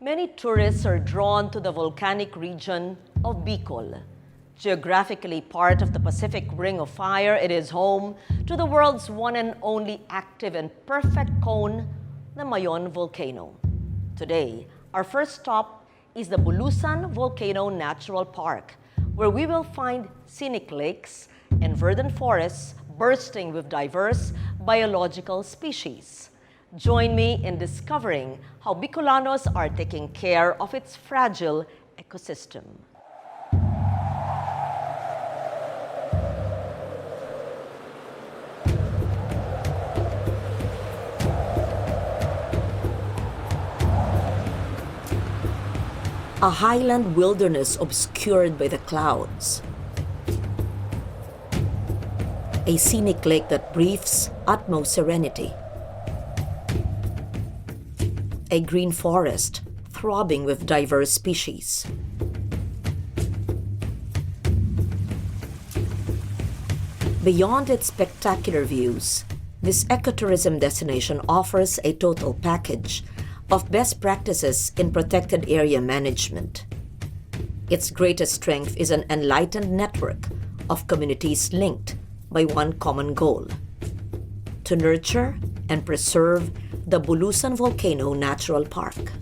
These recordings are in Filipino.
Many tourists are drawn to the volcanic region of Bicol. Geographically part of the Pacific Ring of Fire, it is home to the world's one and only active and perfect cone, the Mayon volcano. Today, our first stop is the Bulusan Volcano Natural Park, where we will find scenic lakes and verdant forests bursting with diverse biological species. Join me in discovering how Bicolanos are taking care of its fragile ecosystem. A highland wilderness obscured by the clouds. A scenic lake that breathes utmost serenity. A green forest throbbing with diverse species. Beyond its spectacular views, this ecotourism destination offers a total package of best practices in protected area management. Its greatest strength is an enlightened network of communities linked by one common goal: to nurture and preserve the Bulusan Volcano Natural Park.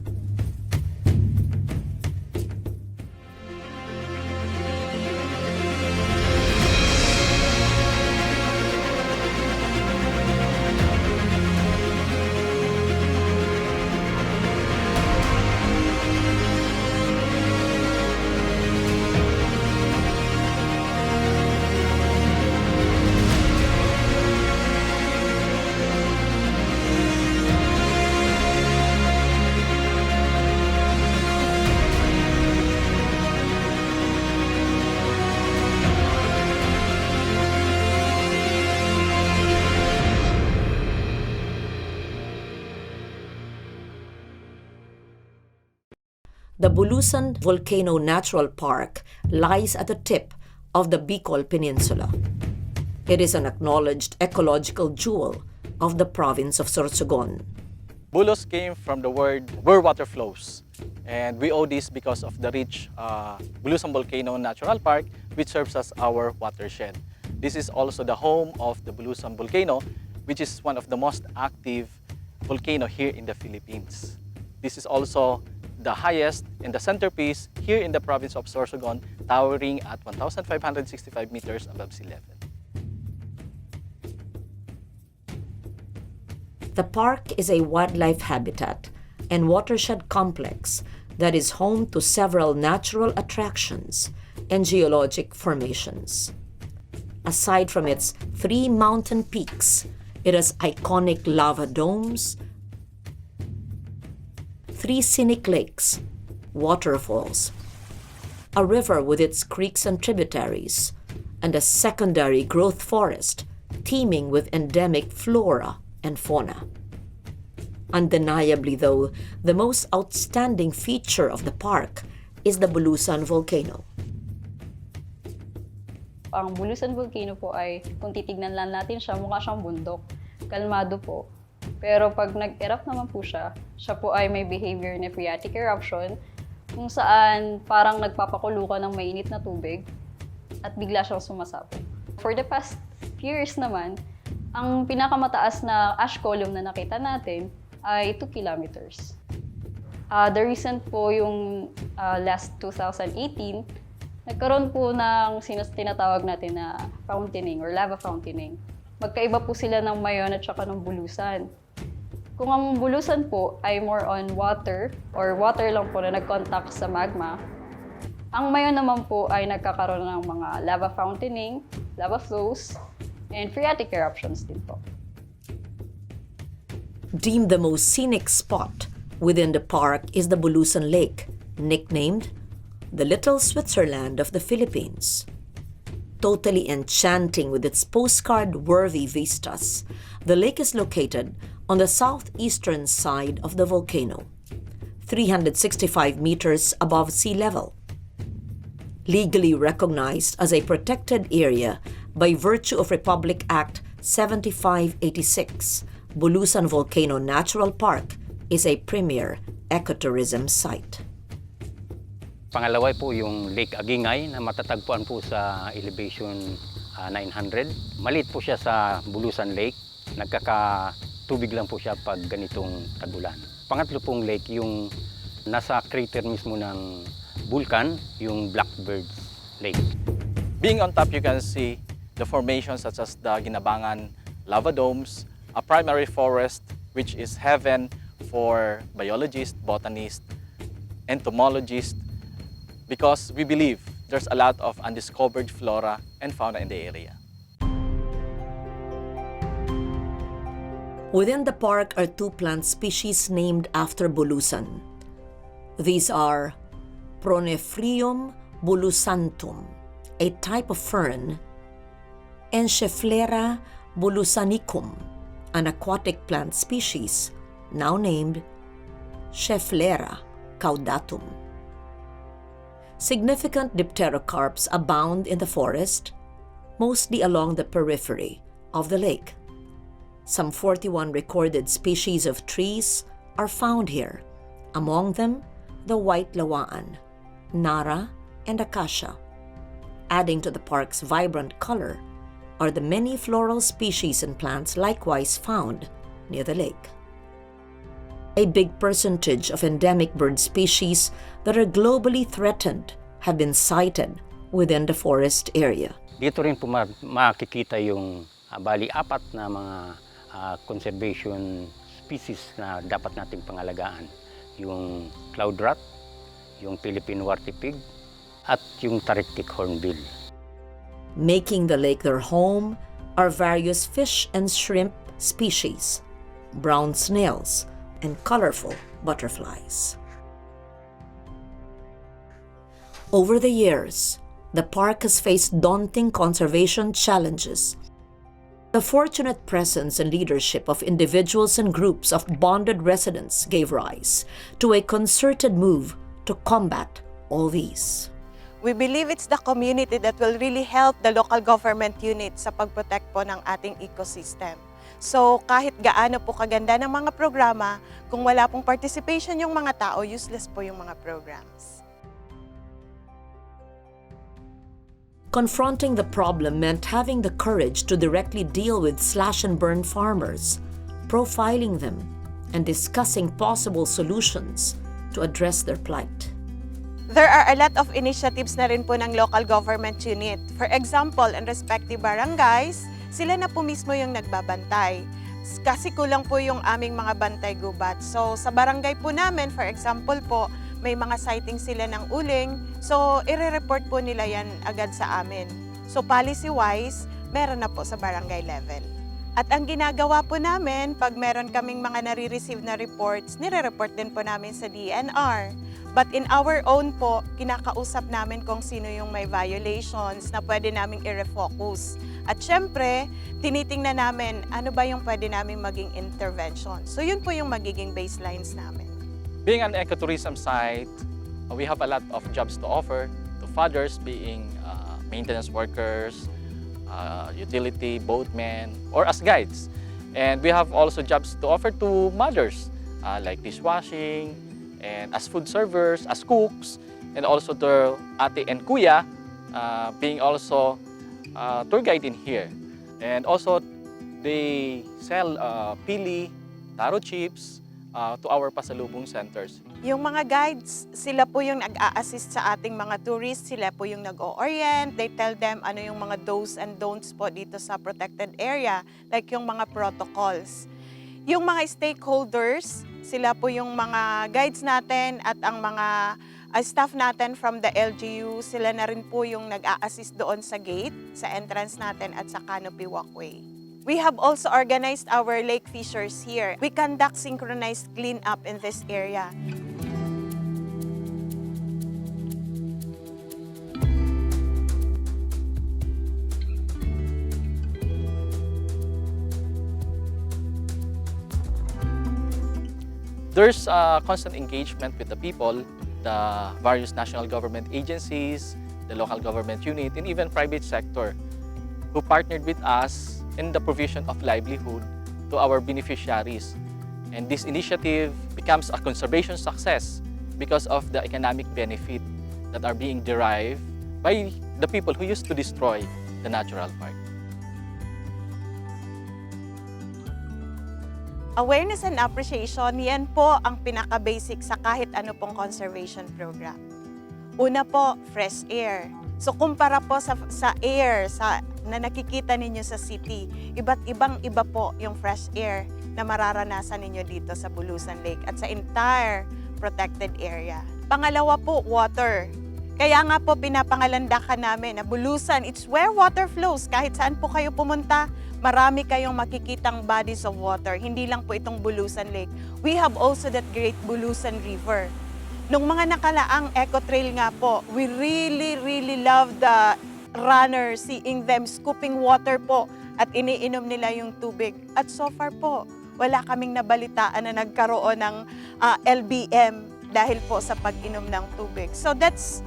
The Bulusan Volcano Natural Park lies at the tip of the Bicol Peninsula. It is an acknowledged ecological jewel of the province of Sorsogon. Bulos came from the word where water flows, and we owe this because of the rich Bulusan Volcano Natural Park, which serves as our watershed. This is also the home of the Bulusan Volcano, which is one of the most active volcano here in the Philippines. This is also the highest and the centerpiece here in the province of Sorsogon, towering at 1,565 meters above sea level. The park is a wildlife habitat and watershed complex that is home to several natural attractions and geologic formations. Aside from its 3 mountain peaks, it has iconic lava domes, 3 scenic lakes, waterfalls, a river with its creeks and tributaries, and a secondary growth forest teeming with endemic flora and fauna. Undeniably, though, the most outstanding feature of the park is the Bulusan Volcano. Ang Bulusan Volcano po ay, kung titignan lang natin siya, mukha siyang bundok. Kalmado po. Pero pag nag-erupt naman po siya po ay may behavior na phreatic eruption, kung saan parang nagpapakulo ka ng mainit na tubig at bigla siyang sumasapot. For the past years naman, ang pinakamataas na ash column na nakita natin ay 2 kilometers. The recent po yung last 2018, nagkaroon po ng tinatawag natin na fountaining or lava fountaining. Magkaiba po sila ng Mayon at saka ng Bulusan. Kung ang Bulusan po ay more on water or water lang po na nag-contact sa magma, ang Mayon naman po ay nagkakaroon ng mga lava fountaining, lava flows, and phreatic eruptions din po. Deemed the most scenic spot within the park is the Boluson Lake, nicknamed the Little Switzerland of the Philippines. Totally enchanting with its postcard-worthy vistas, the lake is located on the southeastern side of the volcano, 365 meters above sea level. Legally recognized as a protected area by virtue of Republic Act 7586, Bulusan Volcano Natural Park is a premier ecotourism site. Pangalawa po yung Lake Agingay na matatagpuan po sa elevation 900. Maliit po siya sa Boluson Lake. Nagkakatubig lang po siya pag ganitong tag-ulan. Pangatlo pong lake yung nasa crater mismo ng vulkan, yung Blackbird Lake. Being on top, you can see the formations such as the Ginabangan lava domes, a primary forest which is heaven for biologists, botanists, entomologists, because we believe there's a lot of undiscovered flora and fauna in the area. Within the park are two plant species named after Bulusan. These are Pronephrium bulusantum, a type of fern, and Schefflera bulusanicum, an aquatic plant species now named Schefflera caudatum. Significant dipterocarps abound in the forest, mostly along the periphery of the lake. Some 41 recorded species of trees are found here, among them the white lawaan, nara, and acacia. Adding to the park's vibrant color are the many floral species and plants likewise found near the lake. A big percentage of endemic bird species that are globally threatened have been sighted within the forest area. Dito rin po makikita yung bali 4 na mga conservation species na dapat nating pangalagaan. Yung cloud rat, yung Philippine warty pig, at yung Tarictic hornbill. Making the lake their home are various fish and shrimp species, brown snails, and colorful butterflies. Over the years, the park has faced daunting conservation challenges. The fortunate presence and leadership of individuals and groups of bonded residents gave rise to a concerted move to combat all these. We believe it's the community that will really help the local government unit sa pag-protect po ng ating ecosystem. So kahit gaano po kaganda ng mga programa, kung wala pong participation yung mga tao, useless po yung mga programs. Confronting the problem meant having the courage to directly deal with slash-and-burn farmers, profiling them, and discussing possible solutions to address their plight. There are a lot of initiatives na rin po ng local government unit. For example, in respective barangays, sila na po mismo yung nagbabantay. Kasi kulang po yung aming mga bantay gubat. So sa barangay po namin, for example po, may mga sighting sila ng uling. So ire-report po nila yan agad sa amin. So policy-wise, meron na po sa barangay level. At ang ginagawa po namin, pag meron kaming mga nare-receive na reports, nire-report din po namin sa DENR. But in our own po, kinakausap namin kung sino yung may violations na pwede naming i-refocus. At syempre, tinitingnan namin ano ba yung pwede naming maging intervention. So yun po yung magiging baselines namin. Being an ecotourism site, we have a lot of jobs to offer to fathers, being maintenance workers, utility, boatmen, or as guides. And we have also jobs to offer to mothers, like dishwashing, and as food servers, as cooks, and also to ate and kuya, being also tour guide in here. And also, they sell pili, taro chips, to our pasalubong centers. Yung mga guides, sila po yung nag-a-assist sa ating mga tourists, sila po yung nag-o-orient, they tell them ano yung mga do's and don'ts po dito sa protected area, like yung mga protocols. Yung mga stakeholders, sila po yung mga guides natin at ang mga staff natin from the LGU, sila na rin po yung nag-a-assist doon sa gate, sa entrance natin at sa canopy walkway. We have also organized our lake fishers here. We conduct synchronized cleanup in this area. There's a constant engagement with the people, the various national government agencies, the local government unit, and even private sector who partnered with us in the provision of livelihood to our beneficiaries. And this initiative becomes a conservation success because of the economic benefit that are being derived by the people who used to destroy the natural park. Awareness and appreciation, yan po ang pinaka-basic sa kahit ano pong conservation program. Una po, fresh air. So kumpara po sa air na nakikita ninyo sa city, iba't iba po yung fresh air na mararanasan ninyo dito sa Boluson Lake at sa entire protected area. Pangalawa po, water. Kaya nga po pinapangalandakan namin na Bulusan, it's where water flows. Kahit saan po kayo pumunta, marami kayong makikitang bodies of water. Hindi lang po itong Boluson Lake. We have also that great Bulusan River. Nung mga nakalaang eco trail nga po, we really love the runners, seeing them scooping water po at iniinom nila yung tubig. At so far po, wala kaming nabalitaan na nagkaroon ng LBM dahil po sa pag-inom ng tubig. So that's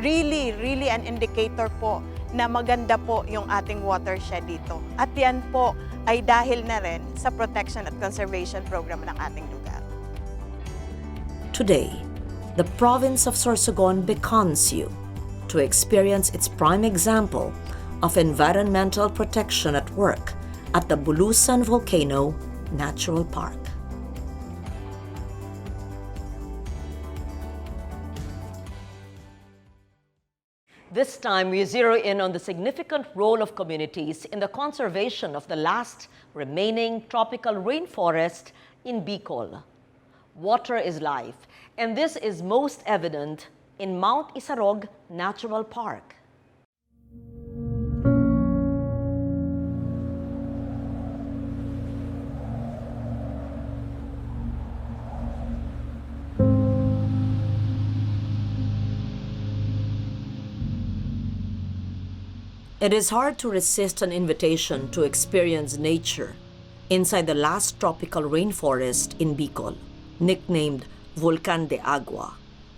really an indicator po na maganda po yung ating watershed dito. At yan po ay dahil na rin sa protection at conservation program ng ating lugar. Today, the province of Sorsogon beckons you to experience its prime example of environmental protection at work at the Bulusan Volcano Natural Park. This time, we zero in on the significant role of communities in the conservation of the last remaining tropical rainforest in Bicol. Water is life, and this is most evident in Mt. Isarog Natural Park. It is hard to resist an invitation to experience nature inside the last tropical rainforest in Bicol, nicknamed Volcan de Agua.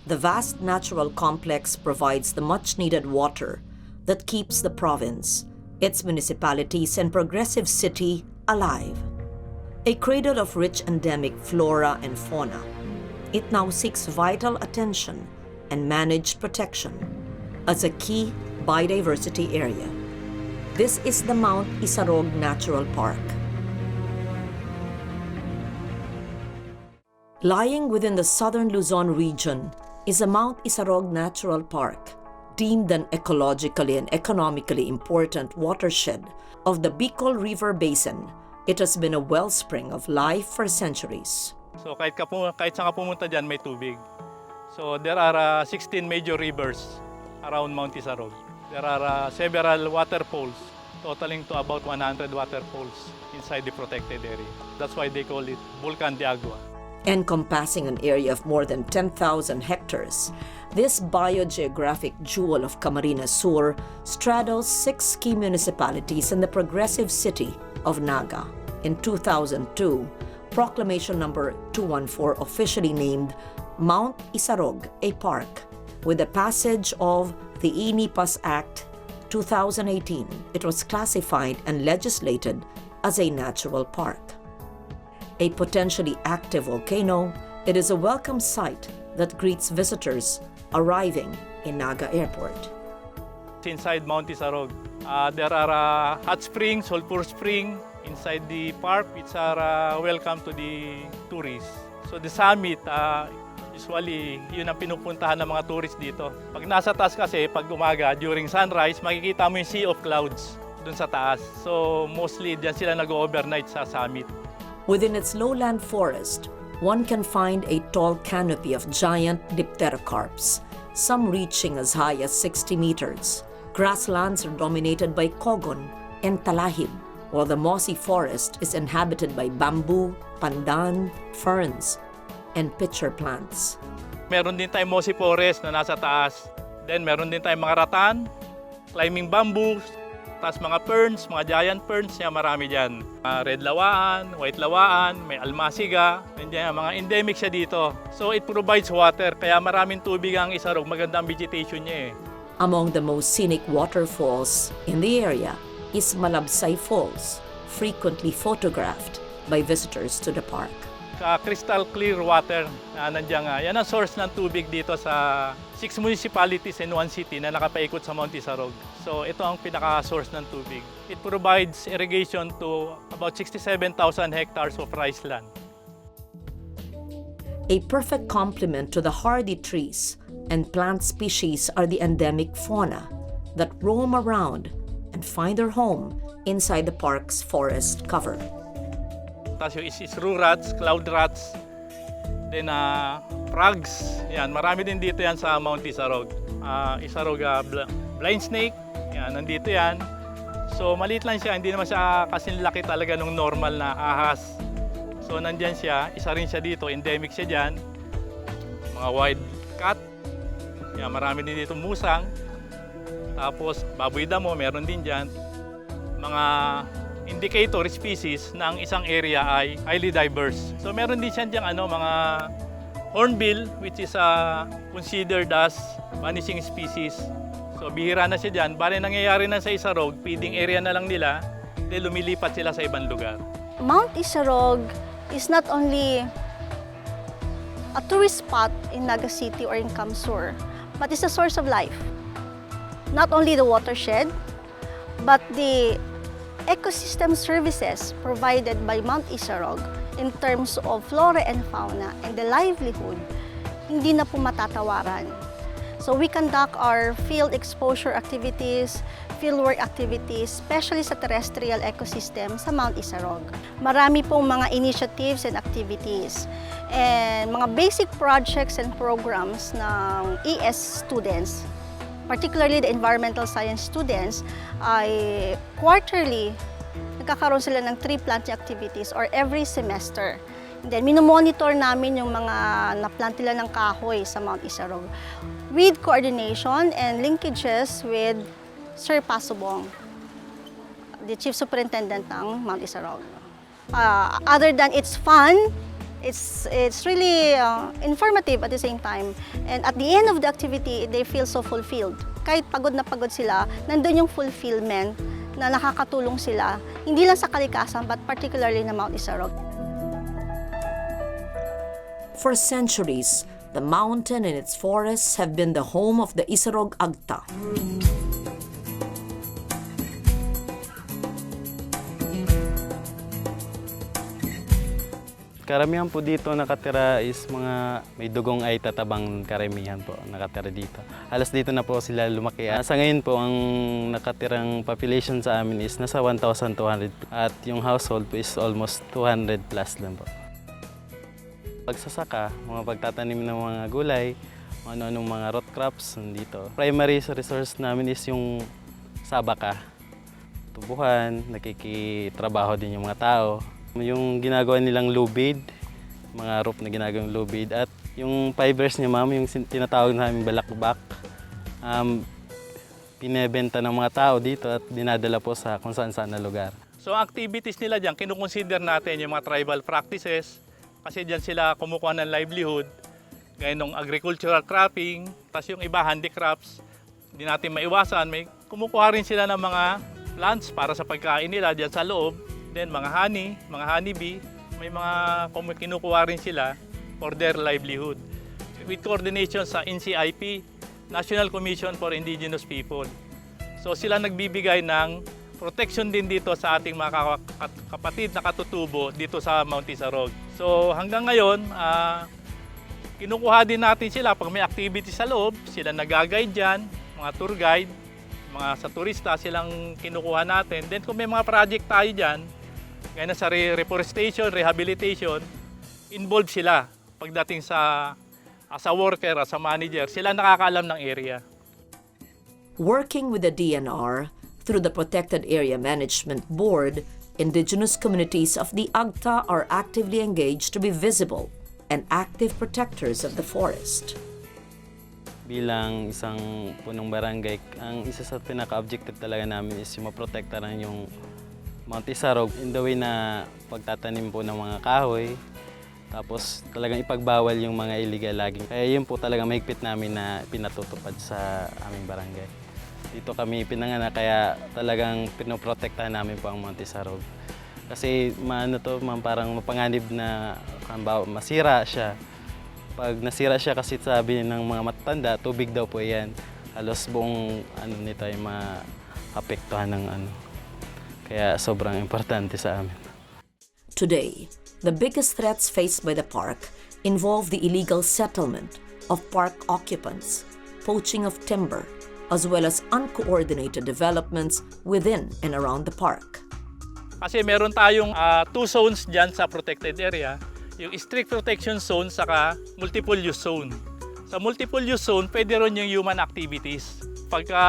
The vast natural complex provides the much-needed water that keeps the province, its municipalities, and progressive city alive. A cradle of rich endemic flora and fauna, it now seeks vital attention and managed protection as a key biodiversity area. This is the Mt. Isarog Natural Park. Lying within the southern Luzon region is a Mt. Isarog Natural Park, deemed an ecologically and economically important watershed of the Bicol River Basin. It has been a wellspring of life for centuries. So kahit saan ka pumunta dyan, may tubig. So there are 16 major rivers around Mt. Isarog. There are several waterfalls, totaling to about 100 waterfalls inside the protected area. That's why they call it Volcan de Agua. Encompassing an area of more than 10,000 hectares, this biogeographic jewel of Camarines Sur straddles 6 key municipalities in the progressive city of Naga. In 2002, Proclamation number 214 officially named Mt. Isarog a park. With the passage of the INIPAS Act 2018, it was classified and legislated as a natural park. A potentially active volcano, it is a welcome sight that greets visitors arriving in Naga Airport. Inside Mt. Isarog, there are hot springs, sulfur spring inside the park, which are welcome to the tourists. So the summit, usually, yun ang pinupuntahan ng mga tourists dito. Pag nasa taas kasi, pag umaga, during sunrise, makikita mo yung sea of clouds dun sa taas. So mostly, diyan sila nag-overnight sa summit. Within its lowland forest, one can find a tall canopy of giant dipterocarps, some reaching as high as 60 meters. Grasslands are dominated by kogon and talahib, while the mossy forest is inhabited by bamboo, pandan, ferns, and pitcher plants. Meron din tayong mossy forest na nasa taas. Then meron din tayong mga ratan, climbing bamboos, tapos mga ferns, mga giant ferns, yan marami dyan. Red lawaan, white lawaan, may almasiga, yan, mga endemic siya dito. So it provides water, kaya maraming tubig ang Isarog, maganda ang vegetation niya eh. Among the most scenic waterfalls in the area is Malabsai Falls, frequently photographed by visitors to the park. Crystal clear water na nandiyan nga. Yan ang source ng tubig dito sa 6 municipalities in 1 city na nakapaikot sa Mount Isarog. So ito ang pinaka-source ng tubig. It provides irrigation to about 67,000 hectares of rice land. A perfect complement to the hardy trees and plant species are the endemic fauna that roam around and find their home inside the park's forest cover. Tapos yung isru rats, cloud rats, then frogs. Yan, marami din dito yan sa Mount Isarog. Isarog blind snake, yan, nandito yan. So maliit lang siya, hindi naman siya kasing laki talaga ng normal na ahas. So nandyan siya, isa rin siya dito, endemic siya dyan. Mga wild cat, yan, marami din dito musang. Tapos baboy damo, meron din dyan. Mga indicator species na ang isang area ay highly diverse. So meron din siya diyang mga hornbill, which is considered as vanishing species. So bihira na siya dyan. Bale nangyayari na sa Isarog, feeding area na lang nila, then lumilipat sila sa ibang lugar. Mount Isarog is not only a tourist spot in Naga City or in Camsur, but it's a source of life. Not only the watershed, but the ecosystem services provided by Mount Isarog in terms of flora and fauna and the livelihood, hindi na po matatawaran. So we conduct our field exposure activities, fieldwork activities, especially sa terrestrial ecosystem sa Mount Isarog. Marami pong mga initiatives and activities and mga basic projects and programs ng ES students, particularly the environmental science students, ay quarterly nagkakaroon sila ng tree planting activities or every semester. And then minomonitor namin yung mga na-plant nila ng kahoy sa Mount Isarog with coordination and linkages with Sir Pasubong, the Chief Superintendent ng Mount Isarog. Other than it's fun, it's really informative at the same time. And at the end of the activity, they feel so fulfilled. Kahit pagod na pagod sila, nandun yung fulfillment na nakakatulong sila, hindi lang sa kalikasan, but particularly na Mount Isarog. For centuries, the mountain and its forests have been the home of the Isarog Agta. Karamihan po dito nakatira is mga may dugong ay tatabang karamihan po nakatira dito. Halos dito na po sila lumaki. Sa ngayon po ang nakatirang population sa amin is nasa 1,200 at yung household po is almost 200 plus lang po. Pagsasaka, mga pagtatanim ng mga gulay, ano-anong mga root crops dito. Primary resource namin is yung sabaka, tubuhan, nakikitrabaho din yung mga tao. Yung ginagawa nilang lubid, mga roof na ginagawang lubid, at yung fibers niya ma'am, yung tinatawag namin balakbak, pinebenta ng mga tao dito at dinadala po sa kung saan-saan na lugar. So activities nila dyan, kinukonsider natin yung mga tribal practices kasi dyan sila kumukuha ng livelihood, gaya ng agricultural cropping, tapos yung iba handicrafts, hindi natin maiwasan, may kumukuha rin sila ng mga plants para sa pagkain nila dyan sa loob. Then mga honey, mga honeybee, may mga kinukuha rin sila for their livelihood. With coordination sa NCIP, National Commission for Indigenous People. So sila nagbibigay ng protection din dito sa ating mga kapatid na katutubo dito sa Mount Isarog. So hanggang ngayon, kinukuha din natin sila pag may activity sa loob, sila nag-guide dyan, mga tour guide, mga sa turista silang kinukuha natin. Then kung may mga project tayo dyan, gaya na sa reforestation, rehabilitation, involved sila pagdating sa as a worker, as a manager, sila nakakaalam ng area. Working with the DENR through the Protected Area Management Board, indigenous communities of the Agta are actively engaged to be visible and active protectors of the forest. Bilang isang punong barangay, ang isa sa pinaka-objective talaga namin is yung maprotektaran yung Mount Isarog in the way na pagtatanim po ng mga kahoy, tapos talagang ipagbawal yung mga illegal logging. Kaya yun po talaga mahigpit namin na pinatutupad sa aming barangay. Dito kami pinanganak kaya talagang pinoprotektahan namin po ang Mount Isarog. Kasi parang mapanganib na masira siya. Pag nasira siya kasi sabi ng mga matatanda, tubig daw po yan. Halos buong nito ay maapektuhan ng Kaya sobrang importante sa amin. Today, the biggest threats faced by the park involve the illegal settlement of park occupants, poaching of timber, as well as uncoordinated developments within and around the park. Kasi meron tayong 2 zones dyan sa protected area, yung strict protection zone saka multiple use zone. Sa multiple use zone, pwede rin yung human activities. Pagka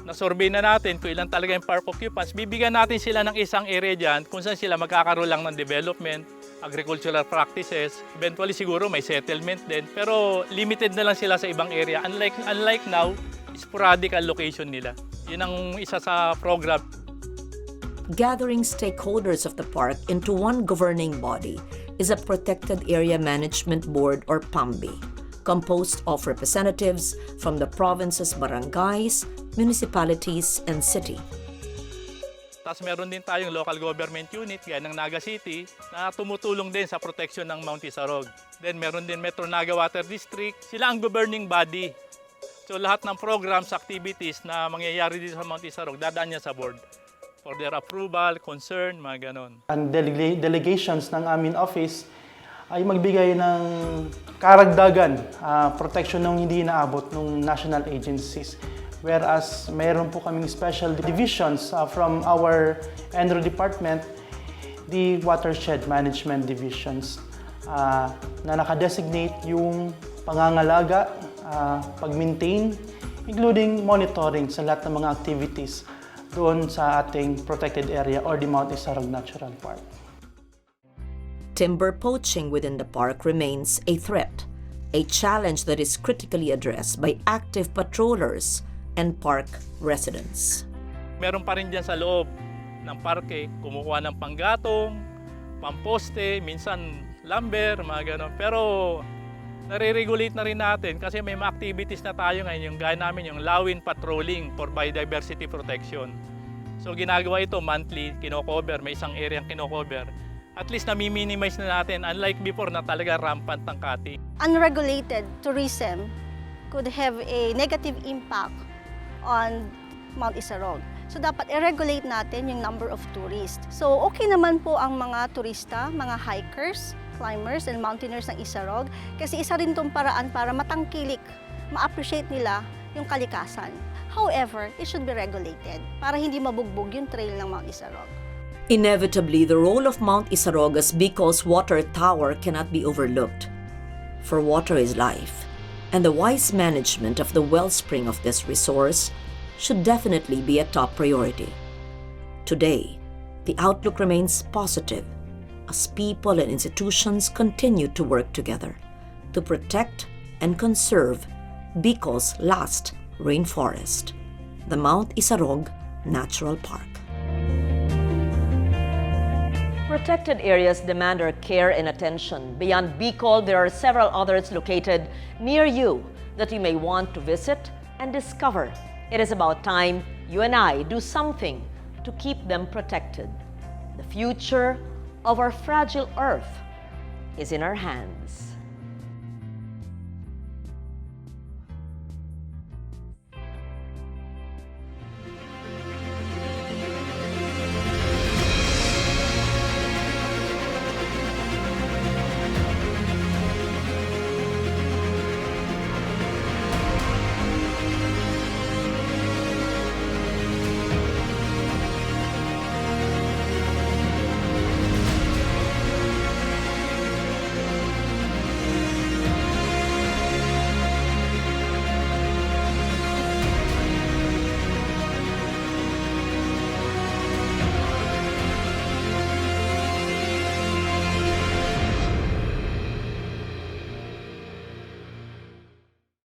na-survey na natin kung ilan talaga yung park occupants, bibigyan natin sila ng isang area dyan kung saan sila magkakaroon lang ng development, agricultural practices, eventually siguro may settlement din, pero limited na lang sila sa ibang area. Unlike now, sporadic ang location nila. Yun ang isa sa program. Gathering stakeholders of the park into one governing body is a Protected Area Management Board or PAMB, composed of representatives from the province's barangays, municipalities, and city. Tapos meron din tayong local government unit, gaya ng Naga City, na tumutulong din sa protection ng Mount Isarog. Then meron din Metro Naga Water District, sila ang governing body. So lahat ng programs, activities na mangyayari dito sa Mount Isarog, dadaan niya sa board for their approval, concern, mga ganon. Ang delegations ng aming office ay magbigay ng karagdagan, protection ng hindi inaabot ng national agencies. Whereas mayroon po kaming special divisions from our DENR department, the watershed management divisions, na nakadesignate yung pangangalaga, pag-maintain, including monitoring sa lahat ng mga activities doon sa ating protected area or the Mount Isarog Natural Park. Timber poaching within the park remains a threat, a challenge that is critically addressed by active patrollers and park residents. Meron pa rin dyan sa loob ng parke, kumukuha ng panggatong, pamposte, minsan lumber, mga ganon. Pero nare-regulate na rin natin kasi may mga activities na tayo ngayon, yung gaya namin yung lawin patrolling for biodiversity protection. So ginagawa ito monthly, kino-cover, may isang area ang kino-cover. At least nami-minimize na natin, unlike before na talaga rampant ang cutting. Unregulated tourism could have a negative impact on Mount Isarog. So dapat i-regulate natin yung number of tourists. So okay naman po ang mga turista, mga hikers, climbers and mountaineers ng Isarog kasi isa rin itong paraan para matangkilik, ma-appreciate nila yung kalikasan. However, it should be regulated para hindi mabugbog yung trail ng Mount Isarog. Inevitably, the role of Mount Isarog as Bicol's water tower cannot be overlooked. For water is life, and the wise management of the wellspring of this resource should definitely be a top priority. Today, the outlook remains positive as people and institutions continue to work together to protect and conserve Bicol's last rainforest, the Mount Isarog Natural Park. Protected areas demand our care and attention. Beyond Bicol, there are several others located near you that you may want to visit and discover. It is about time you and I do something to keep them protected. The future of our fragile earth is in our hands.